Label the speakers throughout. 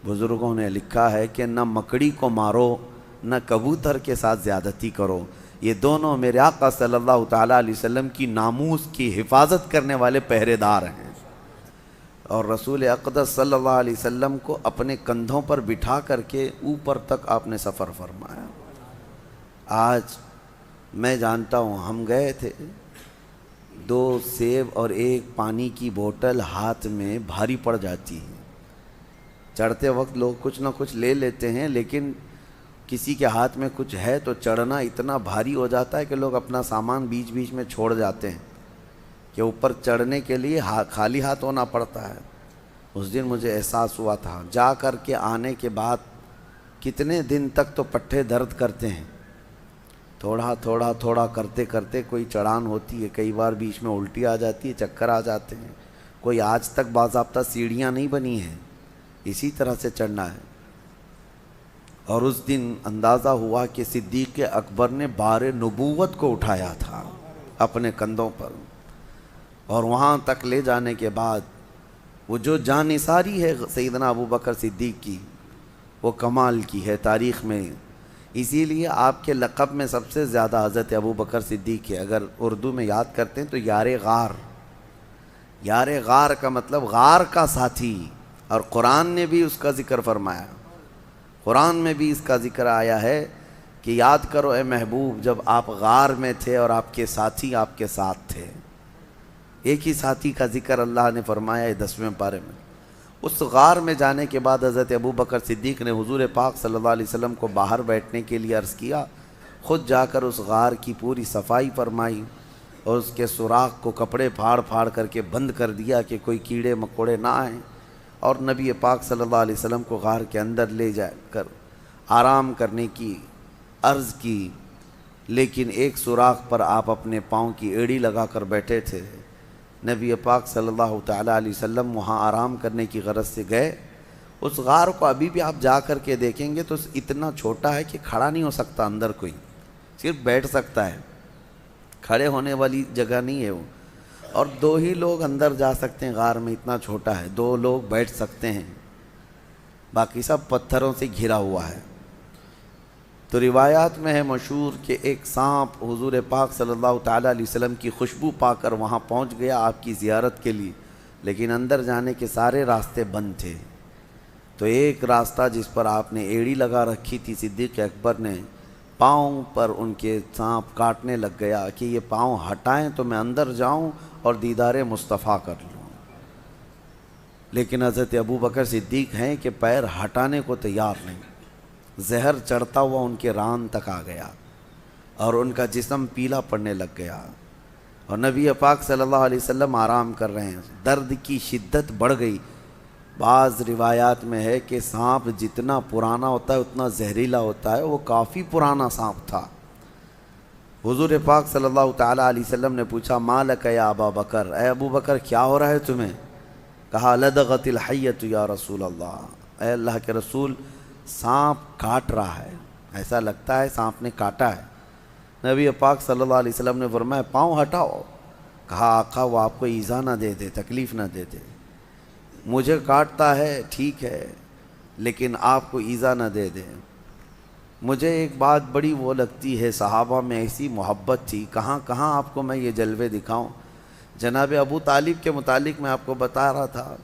Speaker 1: بزرگوں نے لکھا ہے کہ نہ مکڑی کو مارو نہ کبوتر کے ساتھ زیادتی کرو، یہ دونوں میرے آقا صلی اللہ تعالیٰ علیہ وسلم کی ناموس کی حفاظت کرنے والے پہرے دار ہیں۔ اور رسول اقدس صلی اللہ علیہ وسلم کو اپنے کندھوں پر بٹھا کر کے اوپر تک آپ نے سفر فرمایا۔ آج میں جانتا ہوں ہم گئے تھے، 2 سیب اور 1 پانی کی بوتل ہاتھ میں بھاری پڑ جاتی ہے۔ چڑھتے وقت لوگ کچھ نہ کچھ لے لیتے ہیں، لیکن کسی کے ہاتھ میں کچھ ہے تو چڑھنا اتنا بھاری ہو جاتا ہے کہ لوگ اپنا سامان بیچ بیچ میں چھوڑ جاتے ہیں کہ اوپر چڑھنے کے لیے خالی ہاتھ ہونا پڑتا ہے۔ اس دن مجھے احساس ہوا تھا، جا کر کے آنے کے بعد کتنے دن تک تو پٹھے درد کرتے ہیں، تھوڑا تھوڑا تھوڑا کرتے کرتے کوئی چڑھان ہوتی ہے، کئی بار بیچ میں الٹی آ جاتی ہے، چکر آ جاتے ہیں، کوئی آج تک باضابطہ سیڑھیاں نہیں بنی ہیں، اسی طرح سے چڑھنا ہے۔ اور اس دن اندازہ ہوا کہ صدیق اکبر نے بار نبوت کو اٹھایا تھا اپنے کندھوں پر، اور وہاں تک لے جانے کے بعد وہ جو جانثاری ہے سیدنا ابو بکر صدیق کی، وہ کمال کی ہے تاریخ میں۔ اسی لیے آپ کے لقب میں سب سے زیادہ حضرت ابو بکر صدیق ہے۔ اگر اردو میں یاد کرتے ہیں تو یار غار، یار غار کا مطلب غار کا ساتھی، اور قرآن نے بھی اس کا ذکر فرمایا، قرآن میں بھی اس کا ذکر آیا ہے کہ یاد کرو اے محبوب جب آپ غار میں تھے اور آپ کے ساتھی آپ کے ساتھ تھے۔ ایک ہی ساتھی کا ذکر اللہ نے فرمایا ہے 10ویں پارے میں۔ اس غار میں جانے کے بعد حضرت ابو بکر صدیق نے حضور پاک صلی اللہ علیہ وسلم کو باہر بیٹھنے کے لیے عرض کیا، خود جا کر اس غار کی پوری صفائی فرمائی اور اس کے سوراخ کو کپڑے پھاڑ پھاڑ کر کے بند کر دیا کہ کوئی کیڑے مکوڑے نہ آئیں، اور نبی پاک صلی اللہ علیہ وسلم کو غار کے اندر لے جا کر آرام کرنے کی عرض کی، لیکن ایک سوراخ پر آپ اپنے پاؤں کی ایڑی لگا کر بیٹھے تھے۔ نبی پاک صلی اللہ تعالیٰ علیہ وسلم وہاں آرام کرنے کی غرض سے گئے۔ اس غار کو ابھی بھی آپ جا کر کے دیکھیں گے تو اتنا چھوٹا ہے کہ کھڑا نہیں ہو سکتا، اندر کوئی صرف بیٹھ سکتا ہے، کھڑے ہونے والی جگہ نہیں ہے وہ، اور 2 ہی لوگ اندر جا سکتے ہیں غار میں، اتنا چھوٹا ہے، 2 لوگ بیٹھ سکتے ہیں، باقی سب پتھروں سے گھرا ہوا ہے۔ تو روایات میں ہے مشہور کہ ایک سانپ حضور پاک صلی اللہ تعالیٰ علیہ وسلم کی خوشبو پا کر وہاں پہنچ گیا آپ کی زیارت کے لیے، لیکن اندر جانے کے سارے راستے بند تھے۔ تو ایک راستہ جس پر آپ نے ایڑی لگا رکھی تھی صدیق اکبر نے، پاؤں پر ان کے سانپ کاٹنے لگ گیا کہ یہ پاؤں ہٹائیں تو میں اندر جاؤں اور دیدار مصطفیٰ کر لوں، لیکن حضرت ابو بکر صدیق ہیں کہ پیر ہٹانے کو تیار نہیں۔ زہر چڑھتا ہوا ان کے ران تک آ گیا اور ان کا جسم پیلا پڑنے لگ گیا، اور نبی پاک صلی اللہ علیہ وسلم آرام کر رہے ہیں، درد کی شدت بڑھ گئی۔ بعض روایات میں ہے کہ سانپ جتنا پرانا ہوتا ہے اتنا زہریلا ہوتا ہے، وہ کافی پرانا سانپ تھا۔ حضور پاک صلی اللہ تعالیٰ علیہ وسلم نے پوچھا ما لک یا ابا بکر، اے ابو بکر کیا ہو رہا ہے تمہیں؟ کہا لدغت الحیۃ یا رسول اللہ، اے اللہ کے رسول سانپ کاٹ رہا ہے، ایسا لگتا ہے سانپ نے کاٹا ہے۔ نبی پاک صلی اللہ علیہ وسلم نے فرمایا پاؤں ہٹاؤ۔ کہا آقا وہ آپ کو ایذا نہ دے دے، تکلیف نہ دے دے، مجھے کاٹتا ہے ٹھیک ہے لیکن آپ کو ایذا نہ دے دے۔ مجھے ایک بات بڑی وہ لگتی ہے، صحابہ میں ایسی محبت تھی، کہاں کہاں آپ کو میں یہ جلوے دکھاؤں۔ جناب ابو طالب کے متعلق میں آپ کو بتا رہا تھا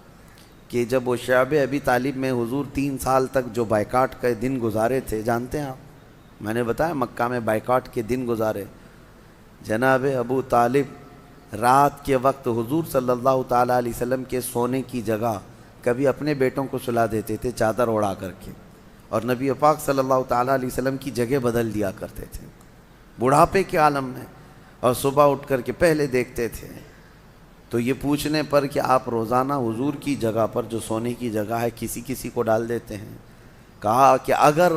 Speaker 1: کہ جب وہ شعب ابی طالب میں حضور 3 سال تک جو بائیکاٹ کے دن گزارے تھے، جانتے ہیں آپ، میں نے بتایا مکہ میں بائیکاٹ کے دن گزارے۔ جناب ابو طالب رات کے وقت حضور صلی اللہ تعالیٰ علیہ وسلم کے سونے کی جگہ کبھی اپنے بیٹوں کو سلا دیتے تھے چادر اڑا کر کے، اور نبی پاک صلی اللہ تعالیٰ علیہ وسلم کی جگہ بدل دیا کرتے تھے بڑھاپے کے عالم میں، اور صبح اٹھ کر کے پہلے دیکھتے تھے۔ تو یہ پوچھنے پر کہ آپ روزانہ حضور کی جگہ پر جو سونے کی جگہ ہے کسی کسی کو ڈال دیتے ہیں، کہا کہ اگر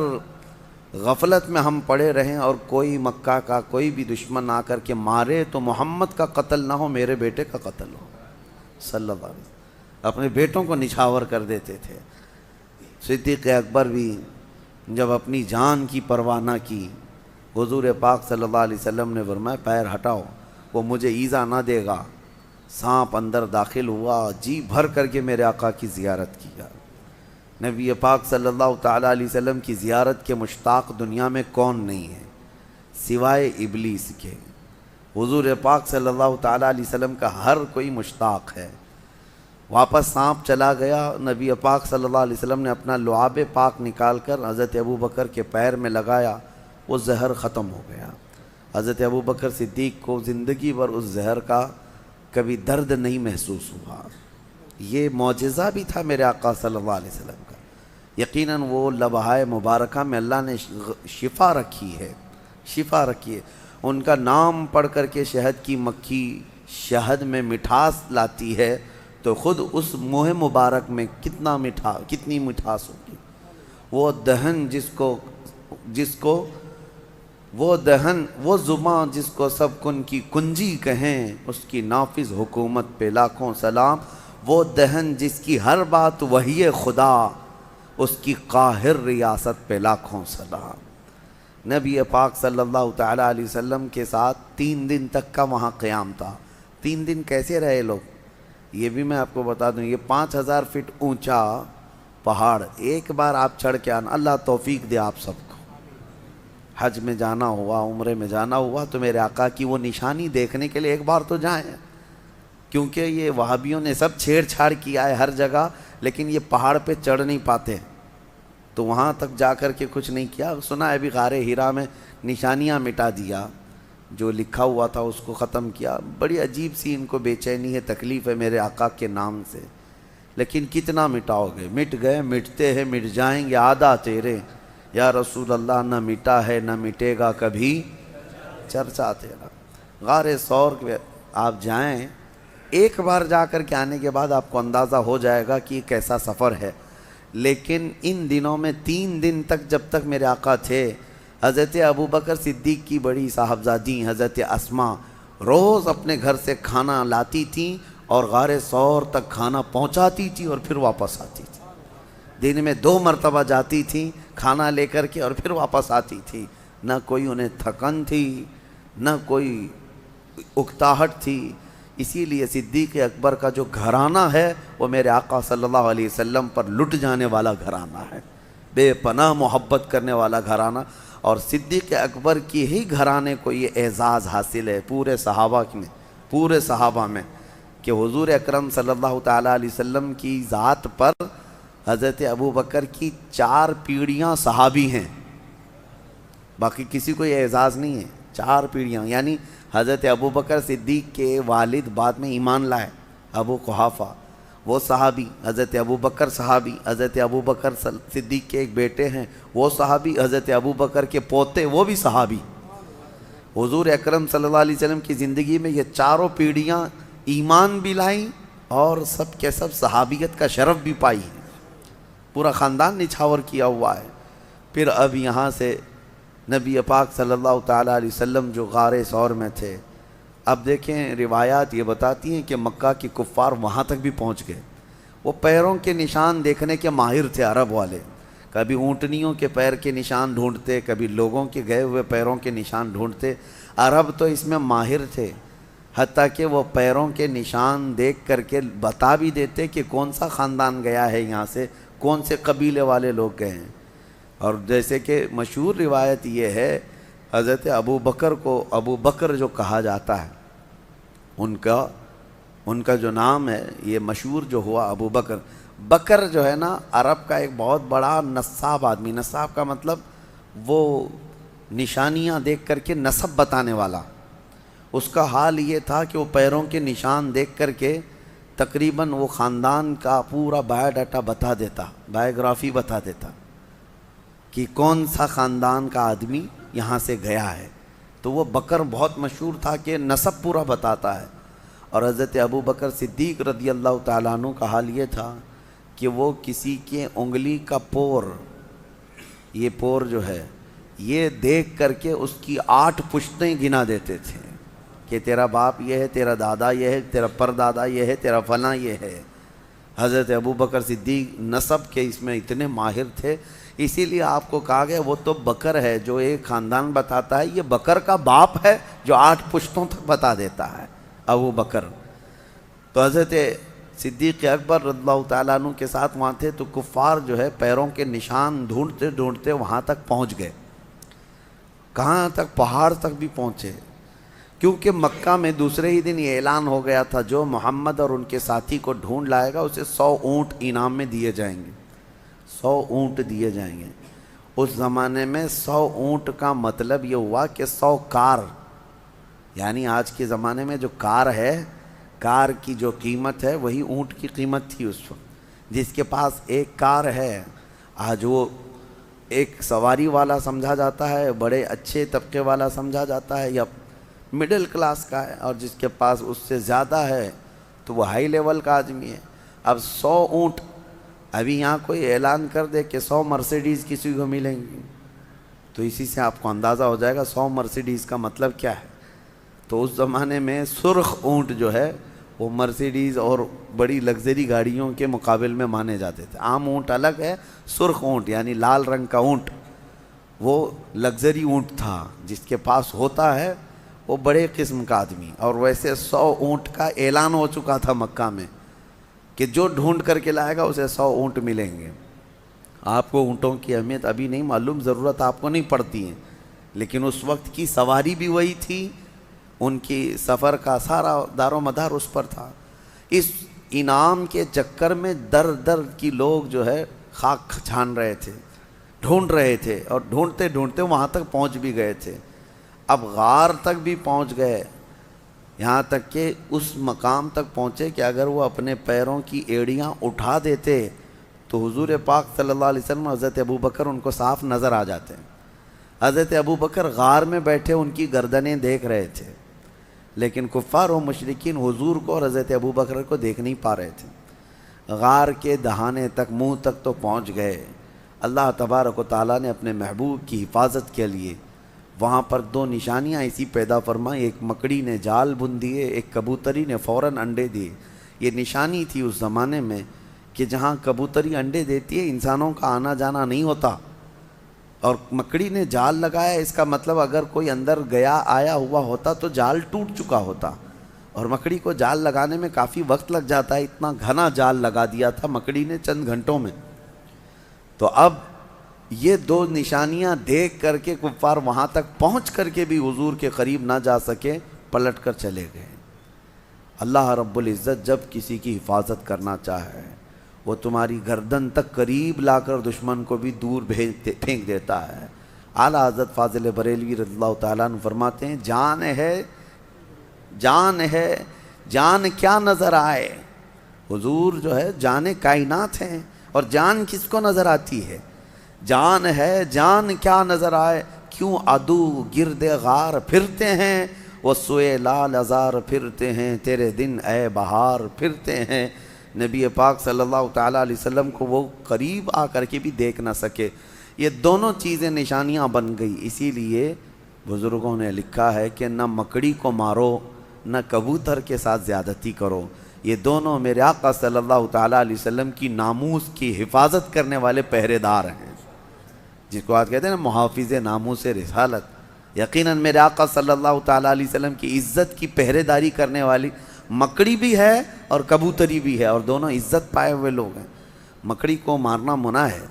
Speaker 1: غفلت میں ہم پڑے رہیں اور کوئی مکہ کا کوئی بھی دشمن آ کر کے مارے تو محمد کا قتل نہ ہو، میرے بیٹے کا قتل ہو صلی اللہ علیہ وسلم۔ اپنے بیٹوں کو نچھاور کر دیتے تھے۔ صدیق اکبر بھی جب اپنی جان کی پرواہ نہ کی، حضور پاک صلی اللہ علیہ وسلم نے فرمایا پیر ہٹاؤ، وہ مجھے ایذا نہ دے گا۔ سانپ اندر داخل ہوا، جی بھر کر کے میرے آقا کی زیارت کیا۔ نبی پاک صلی اللہ تعالیٰ علیہ وسلم کی زیارت کے مشتاق دنیا میں کون نہیں ہے سوائے ابلیس کے؟ حضور پاک صلی اللہ تعالیٰ علیہ وسلم کا ہر کوئی مشتاق ہے۔ واپس سانپ چلا گیا، نبی پاک صلی اللہ علیہ وسلم نے اپنا لعاب پاک نکال کر حضرت ابوبکر کے پیر میں لگایا، وہ زہر ختم ہو گیا۔ حضرت ابوبکر صدیق کو زندگی بھر اس زہر کا کبھی درد نہیں محسوس ہوا۔ یہ معجزہ بھی تھا میرے آقا صلی اللہ علیہ وسلم کا۔ یقیناً وہ لمحہ مبارکہ میں اللہ نے شفا رکھی ہے، شفا رکھی ہے۔ ان کا نام پڑھ کر کے شہد کی مکھی شہد میں مٹھاس لاتی ہے تو خود اس منہ مبارک میں کتنی مٹھاس ہوگی۔ وہ دہن وہ زباں جس کو سب کن کی کنجی کہیں، اس کی نافذ حکومت پہ لاکھوں سلام۔ وہ دہن جس کی ہر بات وحی خدا، اس کی قاہر ریاست پہ لاکھوں سلام۔ نبی پاک صلی اللہ تعالیٰ علیہ وسلم کے ساتھ 3 دن تک کا وہاں قیام تھا۔ 3 دن کیسے رہے لوگ، یہ بھی میں آپ کو بتا دوں۔ یہ 5000 فٹ اونچا پہاڑ ایک بار آپ چڑھ کے آنا، اللہ توفیق دے آپ سب کو۔ حج میں جانا ہوا، عمرے میں جانا ہوا تو میرے آقا کی وہ نشانی دیکھنے کے لیے ایک بار تو جائیں، کیونکہ یہ وہابیوں نے سب چھیڑ چھاڑ کیا ہے ہر جگہ، لیکن یہ پہاڑ پہ چڑھ نہیں پاتے، تو وہاں تک جا کر کے کچھ نہیں کیا۔ سنا ہے ابھی غار ہیرا میں نشانیاں مٹا دیا، جو لکھا ہوا تھا اس کو ختم کیا۔ بڑی عجیب سی ان کو بے چینی ہے، تکلیف ہے میرے آقا کے نام سے، لیکن کتنا مٹاؤ گے؟ مٹ گئے، مٹتے ہیں، مٹ جائیں گے، آدھا تیرے یا رسول اللہ، نہ مٹا ہے نہ مٹے گا کبھی چرچا تیرا۔ غار ثور آپ جائیں، ایک بار جا کر کے آنے کے بعد آپ کو اندازہ ہو جائے گا کہ یہ کیسا سفر ہے۔ لیکن ان دنوں میں 3 دن تک جب تک میرے آقا تھے، حضرت ابوبکر صدیق کی بڑی صاحبزادی حضرت اسما روز اپنے گھر سے کھانا لاتی تھیں اور غار ثور تک کھانا پہنچاتی تھی اور پھر واپس آتی تھی۔ دن میں 2 مرتبہ جاتی تھیں کھانا لے کر کے اور پھر واپس آتی تھی۔ نہ کوئی انہیں تھکن تھی، نہ کوئی اکتاہٹ تھی۔ اسی لیے صدیق اکبر کا جو گھرانہ ہے وہ میرے آقا صلی اللہ علیہ وسلم پر لٹ جانے والا گھرانہ ہے، بے پناہ محبت کرنے والا گھرانہ۔ اور صدیق اکبر کی ہی گھرانے کو یہ اعزاز حاصل ہے پورے صحابہ میں کہ حضور اکرم صلی اللہ تعالیٰ علیہ وسلم کی ذات پر حضرت ابوبکر کی 4 پیڑھیاں صحابی ہیں، باقی کسی کو یہ اعزاز نہیں ہے۔ 4 پیڑھیاں، یعنی حضرت ابوبکر صدیق کے والد بعد میں ایمان لائے، ابو قحافہ، وہ صحابی، حضرت ابوبکر صحابی، حضرت ابوبکر صدیق کے ایک بیٹے ہیں وہ صحابی، حضرت ابوبکر کے پوتے وہ بھی صحابی۔ حضور اکرم صلی اللہ علیہ وسلم کی زندگی میں یہ 4 پیڑھیاں ایمان بھی لائیں اور سب کے سب صحابیت کا شرف بھی پائی ہیں، پورا خاندان نچھاور کیا ہوا ہے۔ پھر اب یہاں سے نبی پاک صلی اللہ تعالیٰ علیہ وسلم جو غار ثور میں تھے، اب دیکھیں روایات یہ بتاتی ہیں کہ مکہ کی کفار وہاں تک بھی پہنچ گئے۔ وہ پیروں کے نشان دیکھنے کے ماہر تھے عرب والے، کبھی اونٹنیوں کے پیر کے نشان ڈھونڈتے، کبھی لوگوں کے گئے ہوئے پیروں کے نشان ڈھونڈتے۔ عرب تو اس میں ماہر تھے، حتیٰ کہ وہ پیروں کے نشان دیکھ کر کے بتا بھی دیتے کہ کون سا خاندان گیا ہے یہاں سے، کون سے قبیلے والے لوگ گئے ہیں۔ اور جیسے کہ مشہور روایت یہ ہے، حضرت ابوبکر کو ابو بکر جو کہا جاتا ہے، ان کا جو نام ہے یہ مشہور جو ہوا ابو بکر۔ بکر جو ہے نا عرب کا ایک بہت بڑا نصاب آدمی، نصاب کا مطلب وہ نشانیاں دیکھ کر کے نسب بتانے والا۔ اس کا حال یہ تھا کہ وہ پیروں کے نشان دیکھ کر کے تقریباً وہ خاندان کا پورا بایو ڈاٹا بتا دیتا، بایوگرافی بتا دیتا کہ کون سا خاندان کا آدمی یہاں سے گیا ہے۔ تو وہ بکر بہت مشہور تھا کہ نسب پورا بتاتا ہے۔ اور حضرت ابوبکر صدیق رضی اللہ تعالیٰ عنہ کا حال یہ تھا کہ وہ کسی کے انگلی کا پور، یہ پور جو ہے یہ دیکھ کر کے اس کی 8 پشتیں گنا دیتے تھے کہ تیرا باپ یہ ہے، تیرا دادا یہ ہے، تیرا پردادا یہ ہے، تیرا فلاں یہ ہے۔ حضرت ابوبکر صدیق نسب کے اس میں اتنے ماہر تھے، اسی لیے آپ کو کہا گیا وہ تو بکر ہے جو ایک خاندان بتاتا ہے، یہ بکر کا باپ ہے جو 8 پشتوں تک بتا دیتا ہے، ابو بکر۔ تو حضرت صدیق اکبر رضی اللہ تعالیٰ عنہ کے ساتھ وہاں تھے تو کفار جو ہے پیروں کے نشان ڈھونڈتے ڈھونڈتے وہاں تک پہنچ گئے. کہاں تک؟ پہاڑ تک بھی پہنچے، کیونکہ مکہ میں دوسرے ہی دن یہ اعلان ہو گیا تھا جو محمد اور ان کے ساتھی کو ڈھونڈ لائے گا اسے 100 اونٹ انعام میں دیے جائیں گے. 100 اونٹ دیے جائیں گے. اس زمانے میں 100 اونٹ کا مطلب یہ ہوا کہ 100 کار، یعنی آج کے زمانے میں جو کار ہے، کار کی جو قیمت ہے وہی اونٹ کی قیمت تھی اس وقت. جس کے پاس ایک کار ہے آج وہ ایک سواری والا سمجھا جاتا ہے، بڑے اچھے طبقے والا سمجھا جاتا ہے یا مڈل کلاس کا ہے، اور جس کے پاس اس سے زیادہ ہے تو وہ ہائی لیول کا آدمی ہے. اب 100 اونٹ، ابھی یہاں کوئی اعلان کر دے کہ 100 مرسیڈیز کسی کو ملیں گی تو اسی سے آپ کو اندازہ ہو جائے گا 100 مرسیڈیز کا مطلب کیا ہے. تو اس زمانے میں سرخ اونٹ جو ہے وہ مرسیڈیز اور بڑی لگژری گاڑیوں کے مقابل میں مانے جاتے تھے. عام اونٹ الگ ہے، سرخ اونٹ یعنی لال رنگ کا اونٹ وہ لگژری اونٹ تھا، جس کے پاس ہوتا ہے وہ بڑے قسم کا آدمی. اور ویسے 100 اونٹ کا اعلان ہو چکا تھا مکہ میں کہ جو ڈھونڈ کر کے لائے گا اسے 100 اونٹ ملیں گے. آپ کو اونٹوں کی اہمیت ابھی نہیں معلوم، ضرورت آپ کو نہیں پڑتی ہے، لیکن اس وقت کی سواری بھی وہی تھی، ان کی سفر کا سارا دار و مدار اس پر تھا. اس انعام کے چکر میں در در کی لوگ جو ہے خاک چھان رہے تھے، ڈھونڈ رہے تھے، اور ڈھونڈتے ڈھونڈتے وہاں تک پہنچ بھی گئے تھے. اب غار تک بھی پہنچ گئے، یہاں تک کہ اس مقام تک پہنچے کہ اگر وہ اپنے پیروں کی ایڑیاں اٹھا دیتے تو حضور پاک صلی اللہ علیہ وسلم اور حضرت ابوبکر ان کو صاف نظر آ جاتے ہیں. حضرت ابوبکر غار میں بیٹھے ان کی گردنیں دیکھ رہے تھے، لیکن کفار و مشرکین حضور کو اور حضرت ابوبکر کو دیکھ نہیں پا رہے تھے. غار کے دہانے تک، منہ تک تو پہنچ گئے. اللہ تبارک و تعالیٰ نے اپنے محبوب کی حفاظت کے لیے وہاں پر 2 نشانیاں ایسی پیدا فرمائیں. ایک مکڑی نے جال بن دیے، ایک کبوتری نے فوراً انڈے دیے. یہ نشانی تھی اس زمانے میں کہ جہاں کبوتری انڈے دیتی ہے انسانوں کا آنا جانا نہیں ہوتا، اور مکڑی نے جال لگایا، اس کا مطلب اگر کوئی اندر گیا آیا ہوا ہوتا تو جال ٹوٹ چکا ہوتا، اور مکڑی کو جال لگانے میں کافی وقت لگ جاتا ہے. اتنا گھنا جال لگا دیا تھا مکڑی نے چند گھنٹوں میں. تو اب یہ 2 نشانیاں دیکھ کر کے کفار وہاں تک پہنچ کر کے بھی حضور کے قریب نہ جا سکے، پلٹ کر چلے گئے. اللہ رب العزت جب کسی کی حفاظت کرنا چاہے وہ تمہاری گردن تک قریب لا کر دشمن کو بھی دور پھینک دیتا ہے. اعلیٰ حضرت فاضل بریلوی رضی اللہ تعالیٰ عنہ فرماتے ہیں جان ہے، جان ہے، جان کیا نظر آئے. حضور جو ہے جان کائنات ہیں، اور جان کس کو نظر آتی ہے؟ جان ہے، جان کیا نظر آئے. کیوں عدو گرد غار پھرتے ہیں، وہ سوئے لال ازار پھرتے ہیں، تیرے دن اے بہار پھرتے ہیں. نبی پاک صلی اللہ تعالیٰ علیہ وسلم کو وہ قریب آ کر کے بھی دیکھ نہ سکے. یہ دونوں چیزیں نشانیاں بن گئی. اسی لیے بزرگوں نے لکھا ہے کہ نہ مکڑی کو مارو نہ کبوتر کے ساتھ زیادتی کرو. یہ دونوں میرے آقا صلی اللہ تعالیٰ علیہ وسلم کی ناموس کی حفاظت کرنے والے پہرے دار ہیں، جس کو آج کہتے ہیں نا محافظ ناموس رسالت. یقیناً میرے آقا صلی اللہ تعالیٰ علیہ وسلم کی عزت کی پہرے داری کرنے والی مکڑی بھی ہے اور کبوتری بھی ہے، اور دونوں عزت پائے ہوئے لوگ ہیں. مکڑی کو مارنا منع ہے،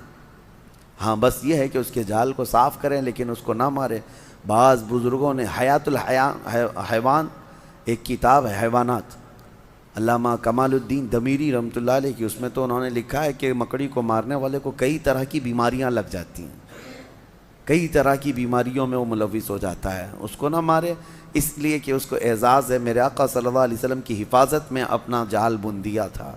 Speaker 1: ہاں بس یہ ہے کہ اس کے جال کو صاف کریں لیکن اس کو نہ مارے. بعض بزرگوں نے حیات الحیوان ایک کتاب ہے حیوانات، علامہ کمال الدین دمیری رحمۃ اللہ علیہ کی، اس میں تو انہوں نے لکھا ہے کہ مکڑی کو مارنے والے کو کئی طرح کی بیماریاں لگ جاتی ہیں، کئی طرح کی بیماریوں میں وہ ملوث ہو جاتا ہے. اس کو نہ مارے اس لیے کہ اس کو اعزاز ہے، میرے آقا صلی اللہ علیہ وسلم کی حفاظت میں اپنا جال بن دیا تھا.